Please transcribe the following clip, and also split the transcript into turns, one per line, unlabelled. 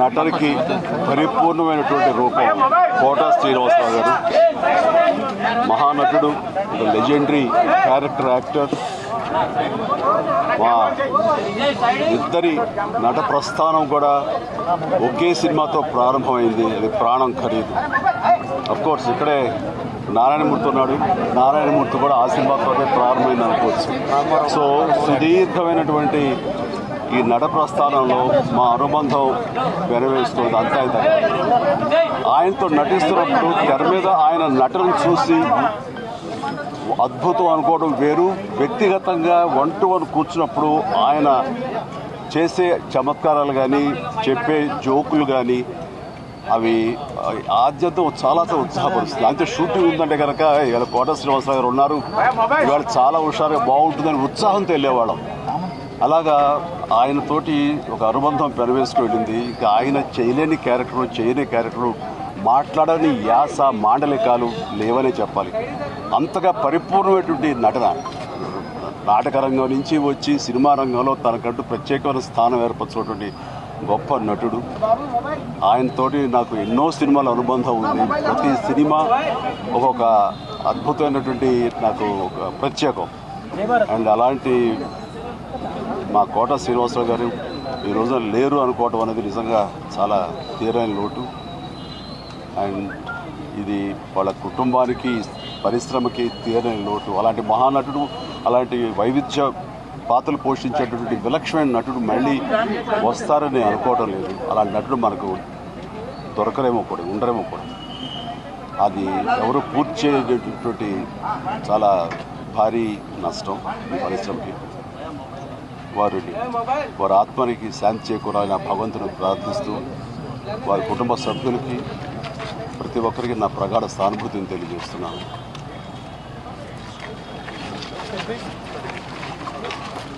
నటనకి పరిపూర్ణమైనటువంటి రూపం కోట శ్రీనివాసరావు గారు. మహానటుడు, ఒక లెజెండరీ క్యారెక్టర్ యాక్టర్. మా ఇద్దరి నట ప్రస్థానం కూడా ఒకే సినిమాతో ప్రారంభమైంది, అది ప్రాణం ఖరీదు. అఫ్కోర్స్ ఇక్కడే నారాయణమూర్తి ఉన్నాడు, నారాయణమూర్తి కూడా ఆ సినిమాతోనే ప్రారంభమైంది అనుకోవచ్చు. సో సుదీర్ఘమైనటువంటి ఈ నట ప్రస్థానంలో మా అనుబంధం వెనవేస్తుంది. అంతా ఆయనతో నటిస్తున్నప్పుడు తెర మీద ఆయన నటనను చూసి అద్భుతం అనుకోవడం వేరు, వ్యక్తిగతంగా వన్ టు వన్ కూర్చున్నప్పుడు ఆయన చేసే చమత్కారాలు కానీ చెప్పే జోకులు కానీ అవి ఆద్యంతం చాలా ఉత్సాహపరుస్తుంది. అంతే షూటింగ్ ఉందంటే కనుక ఇవాళ కోట శ్రీనివాసరావు గారు ఉన్నారు, ఇవాళ చాలా హుషారుగా బాగుంటుందని ఉత్సాహంతో వెళ్ళేవాళ్ళం. అలాగా ఆయనతోటి ఒక అనుబంధం పెనవేసుకు వెళ్ళింది. ఇక ఆయన చేయలేని క్యారెక్టరు, చేయని క్యారెక్టరు, మాట్లాడని యాస మాండలికాలు లేవనే చెప్పాలి. అంతగా పరిపూర్ణమైనటువంటి నటన. నాటక రంగం నుంచి వచ్చి సినిమా రంగంలో తనకంటూ ప్రత్యేకమైన స్థానం ఏర్పరచుకున్నటువంటి గొప్ప నటుడు. ఆయనతోటి నాకు ఎన్నో సినిమాల అనుబంధం ఉంది. ప్రతి సినిమా ఒక్కొక్క అద్భుతమైనటువంటి నాకు ఒక ప్రత్యేకం. అండ్ అలాంటి మా కోట శ్రీనివాసరావు గారు ఈ రోజున లేరు అనుకోవటం అనేది నిజంగా చాలా తీరైన లోటు. అండ్ ఇది వాళ్ళ కుటుంబానికి, పరిశ్రమకి తీరైన లోటు. అలాంటి మహానటుడు, అలాంటి వైవిధ్య పాత్రలు పోషించేటటువంటి విలక్షణమైన నటుడు మళ్ళీ వస్తారని అనుకోవటం లేదు. అలాంటి నటుడు మనకు దొరకరేమో కూడా, ఉండరేమో కూడా. అది ఎవరు పూర్తి చేయటువంటి చాలా భారీ నష్టం పరిశ్రమకి. వారి ఆత్మనికి శాంతి చేకూరాలని భగవంతుని ప్రార్థిస్తూ వారి కుటుంబ సభ్యులకి ప్రతి ఒక్కరికి నా ప్రగాఢ సానుభూతిని తెలియజేస్తున్నాను.